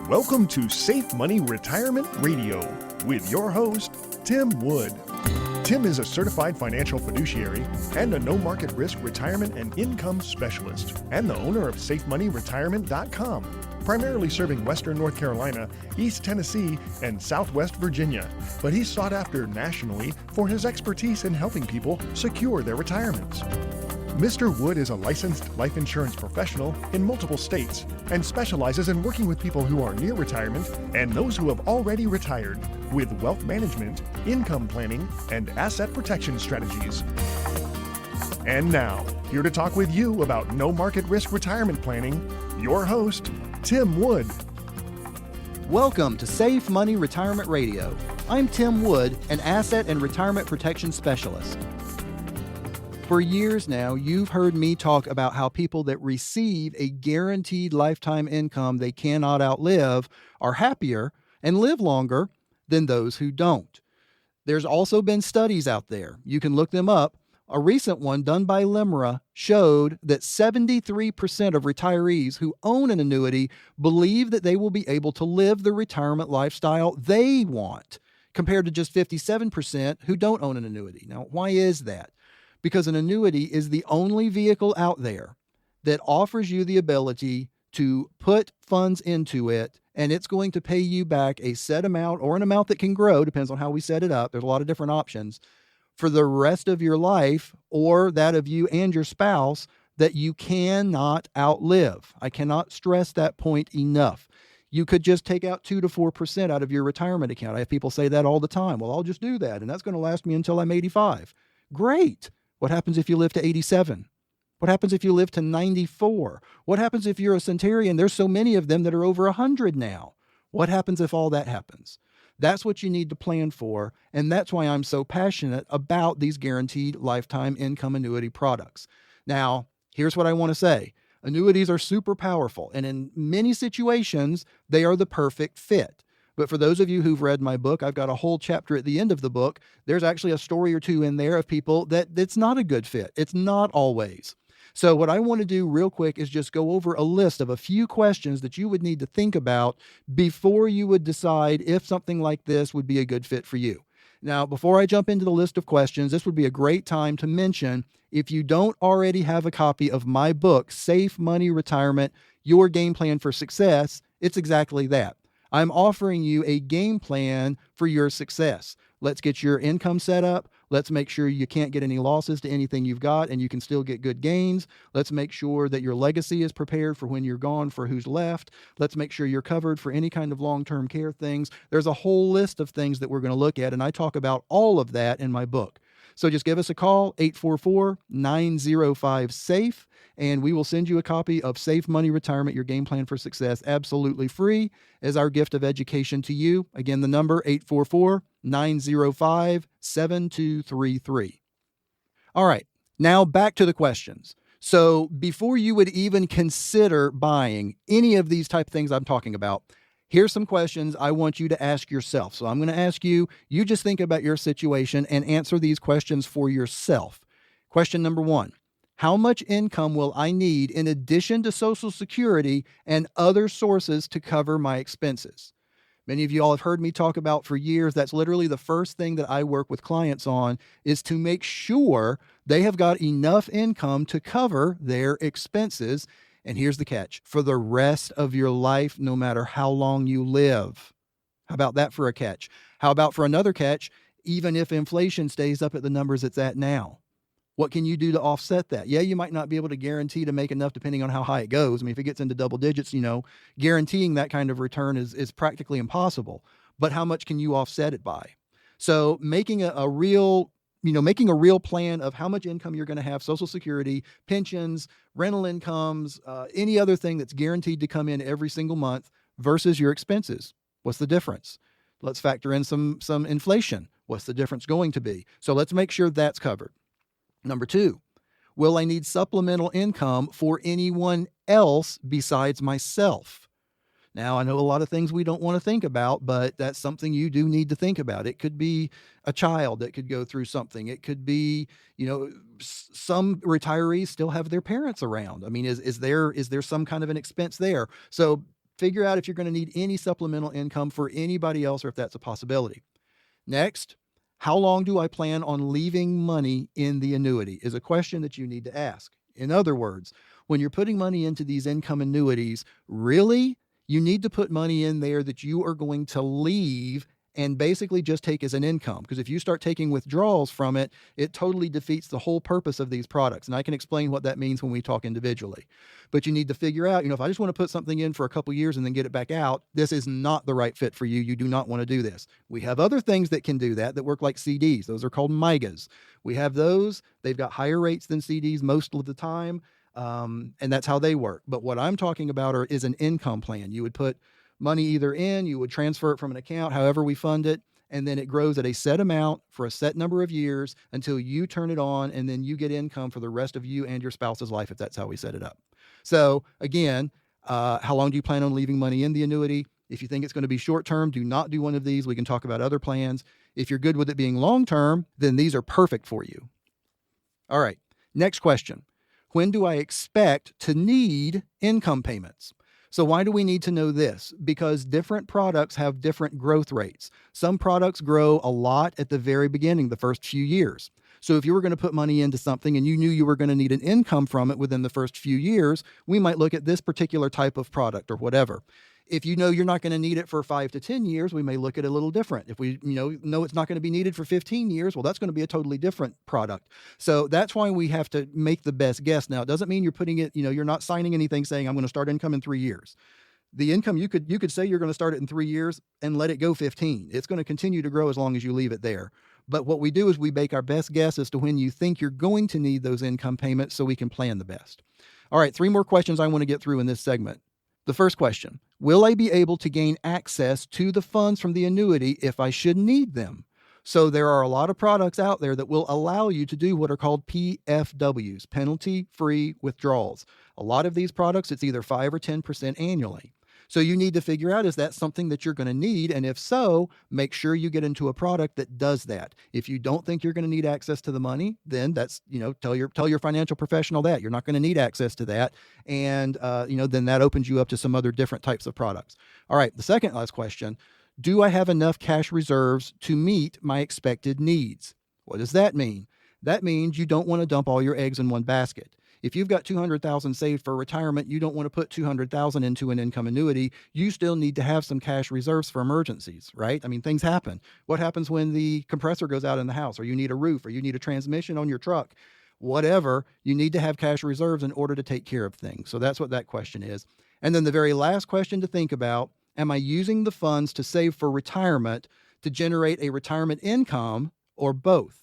Welcome to Safe Money Retirement Radio with your host, Tim Wood. Tim is a certified financial fiduciary and a no-market risk retirement and income specialist, and the owner of SafeMoneyRetirement.com, primarily serving Western North Carolina, East Tennessee, and Southwest Virginia. But he's sought after nationally for his expertise in helping people secure their retirements. Mr. Wood is a licensed life insurance professional in multiple states and specializes in working with people who are near retirement and those who have already retired with wealth management, income planning, and asset protection strategies. And now, here to talk with you about no market risk retirement planning, your host, Tim Wood. Welcome to Safe Money Retirement Radio. I'm Tim Wood, an asset and retirement protection specialist. For years now, you've heard me talk about how people that receive a guaranteed lifetime income they cannot outlive are happier and live longer than those who don't. There's also been studies out there. You can look them up. A recent one done by LIMRA showed that 73% of retirees who own an annuity believe that they will be able to live the retirement lifestyle they want, compared to just 57% who don't own an annuity. Now, why is that? Because an annuity is the only vehicle out there that offers you the ability to put funds into it, and it's going to pay you back a set amount or an amount that can grow, depends on how we set it up. There's a lot of different options for the rest of your life, or that of you and your spouse, that you cannot outlive. I cannot stress that point enough. You could just take out 2 to 4% out of your retirement account. I have people say that all the time. Well, I'll just do that, and that's going to last me until I'm 85. Great. What happens if you live to 87? What happens if you live to 94? What happens if you're a centenarian? There's so many of them that are over 100 now. What happens if all that happens? That's what you need to plan for, and that's why I'm so passionate about these guaranteed lifetime income annuity products. Now, here's what I want to say. Annuities are super powerful, and in many situations, they are the perfect fit. But for those of you who've read my book, I've got a whole chapter at the end of the book. There's actually a story or two in there of people that it's not a good fit. It's not always. So what I want to do real quick is just go over a list of a few questions that you would need to think about before you would decide if something like this would be a good fit for you. Now, before I jump into the list of questions, this would be a great time to mention, if you don't already have a copy of my book, Safe Money Retirement, Your Game Plan for Success, it's exactly that. I'm offering you a game plan for your success. Let's get your income set up. Let's make sure you can't get any losses to anything you've got and you can still get good gains. Let's make sure that your legacy is prepared for when you're gone, for who's left. Let's make sure you're covered for any kind of long-term care things. There's a whole list of things that we're going to look at, and I talk about all of that in my book. So just give us a call, 844-905-SAFE, and we will send you a copy of Safe Money Retirement, Your Game Plan for Success, absolutely free, as our gift of education to you. Again, the number, 844-905-7233. All right, now back to the questions. So before you would even consider buying any of these type of things I'm talking about, here's some questions I want you to ask yourself. So I'm going to ask you, you just think about your situation and answer these questions for yourself. Question number 1, how much income will I need in addition to Social Security and other sources to cover my expenses? Many of you all have heard me talk about for years, that's literally the first thing that I work with clients on, is to make sure they have got enough income to cover their expenses. And here's the catch, for the rest of your life, no matter how long you live. How about that for a catch? How about for another catch, even if inflation stays up at the numbers it's at now? What can you do to offset that? Yeah, you might not be able to guarantee to make enough depending on how high it goes. I mean, if it gets into double digits, guaranteeing that kind of return is practically impossible. But how much can you offset it by? So making a real plan of how much income you're going to have, Social Security, pensions, rental incomes, any other thing that's guaranteed to come in every single month versus your expenses. What's the difference? Let's factor in some inflation. What's the difference going to be? So let's make sure that's covered. Number 2, will I need supplemental income for anyone else besides myself? Now, I know a lot of things we don't want to think about, but that's something you do need to think about. It could be a child that could go through something. It could be, some retirees still have their parents around. I mean, is there some kind of an expense there? So figure out if you're going to need any supplemental income for anybody else or if that's a possibility. Next, how long do I plan on leaving money in the annuity is a question that you need to ask. In other words, when you're putting money into these income annuities, really, you need to put money in there that you are going to leave and basically just take as an income. Because if you start taking withdrawals from it, it totally defeats the whole purpose of these products. And I can explain what that means when we talk individually. But you need to figure out, if I just want to put something in for a couple years and then get it back out, this is not the right fit for you. You do not want to do this. We have other things that can do that work like CDs. Those are called MYGAs. We have those. They've got higher rates than CDs most of the time. And that's how they work. But what I'm talking about is an income plan. You would put money either in, you would transfer it from an account, however we fund it, and then it grows at a set amount for a set number of years until you turn it on, and then you get income for the rest of you and your spouse's life if that's how we set it up. So again, how long do you plan on leaving money in the annuity? If you think it's going to be short-term, do not do one of these. We can talk about other plans. If you're good with it being long-term, then these are perfect for you. All right, next question. When do I expect to need income payments? So why do we need to know this? Because different products have different growth rates. Some products grow a lot at the very beginning, the first few years. So if you were going to put money into something and you knew you were going to need an income from it within the first few years, we might look at this particular type of product or whatever. If you know you're not going to need it for 5 to 10 years, we may look at it a little different. If we know it's not going to be needed for 15 years, well, that's going to be a totally different product. So that's why we have to make the best guess. Now, it doesn't mean you're putting it, you're not signing anything saying I'm going to start income in 3 years. The income, you could say you're going to start it in 3 years and let it go 15. It's going to continue to grow as long as you leave it there. But what we do is we make our best guess as to when you think you're going to need those income payments so we can plan the best. All right, 3 more questions I want to get through in this segment. The first question, will I be able to gain access to the funds from the annuity if I should need them? So there are a lot of products out there that will allow you to do what are called PFWs, penalty-free withdrawals. A lot of these products, it's either 5 or 10% annually. So you need to figure out, is that something that you're going to need? And if so, make sure you get into a product that does that. If you don't think you're going to need access to the money, then that's, tell your financial professional that you're not going to need access to that. And, then that opens you up to some other different types of products. All right. The second last question, do I have enough cash reserves to meet my expected needs? What does that mean? That means you don't want to dump all your eggs in one basket. If you've got $200,000 saved for retirement, you don't want to put $200,000 into an income annuity. You still need to have some cash reserves for emergencies, right? I mean, things happen. What happens when the compressor goes out in the house, or you need a roof, or you need a transmission on your truck? Whatever, you need to have cash reserves in order to take care of things. So that's what that question is. And then the very last question to think about, am I using the funds to save for retirement to generate a retirement income, or both?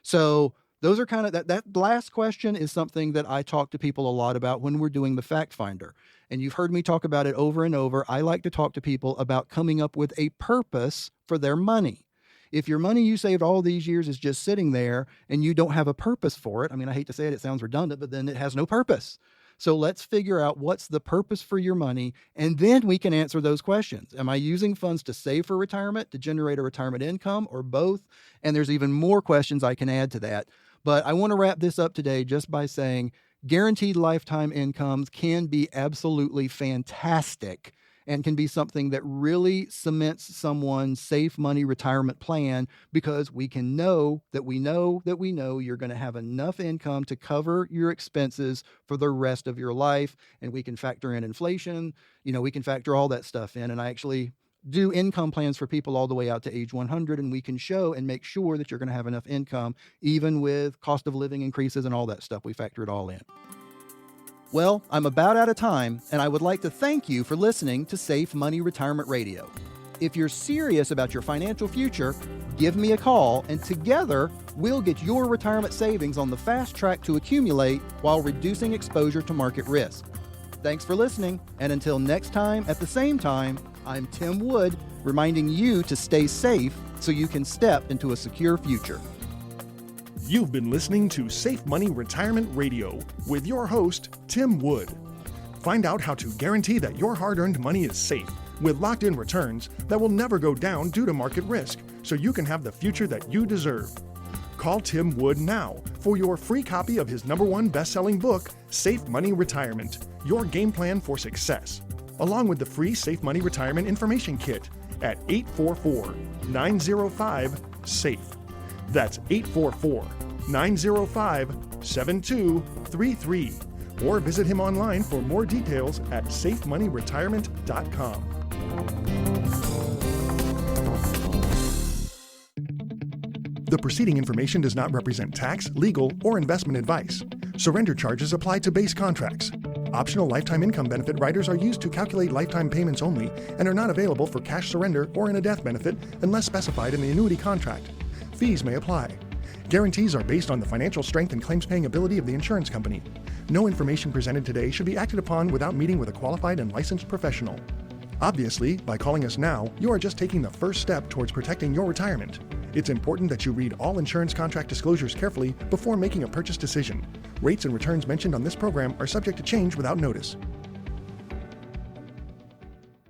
So those are kind of, that last question is something that I talk to people a lot about when we're doing the Fact Finder. And you've heard me talk about it over and over. I like to talk to people about coming up with a purpose for their money. If your money you saved all these years is just sitting there and you don't have a purpose for it, I mean, I hate to say it, it sounds redundant, but then it has no purpose. So let's figure out what's the purpose for your money, and then we can answer those questions. Am I using funds to save for retirement, to generate a retirement income, or both? And there's even more questions I can add to that. But I want to wrap this up today just by saying guaranteed lifetime incomes can be absolutely fantastic and can be something that really cements someone's safe money retirement plan, because we can know that we know that we know you're going to have enough income to cover your expenses for the rest of your life. And we can factor in inflation, we can factor all that stuff in. And I actually do income plans for people all the way out to age 100, and we can show and make sure that you're going to have enough income, even with cost of living increases and all that stuff. We factor it all in. Well, I'm about out of time, and I would like to thank you for listening to Safe Money Retirement Radio. If you're serious about your financial future, give me a call, and together we'll get your retirement savings on the fast track to accumulate while reducing exposure to market risk. Thanks for listening, and until next time at the same time, I'm Tim Wood, reminding you to stay safe so you can step into a secure future. You've been listening to Safe Money Retirement Radio with your host, Tim Wood. Find out how to guarantee that your hard-earned money is safe with locked-in returns that will never go down due to market risk, so you can have the future that you deserve. Call Tim Wood now for your free copy of his #1 best-selling book, Safe Money Retirement, Your Game Plan for Success. along with the free Safe Money Retirement Information Kit at 844-905-SAFE. That's 844-905-7233. Or visit him online for more details at safemoneyretirement.com. The preceding information does not represent tax, legal, or investment advice. Surrender charges apply to base contracts. Optional lifetime income benefit riders are used to calculate lifetime payments only and are not available for cash surrender or in a death benefit unless specified in the annuity contract. Fees may apply. Guarantees are based on the financial strength and claims-paying ability of the insurance company. No information presented today should be acted upon without meeting with a qualified and licensed professional. Obviously, by calling us now, you are just taking the first step towards protecting your retirement. It's important that you read all insurance contract disclosures carefully before making a purchase decision. Rates and returns mentioned on this program are subject to change without notice.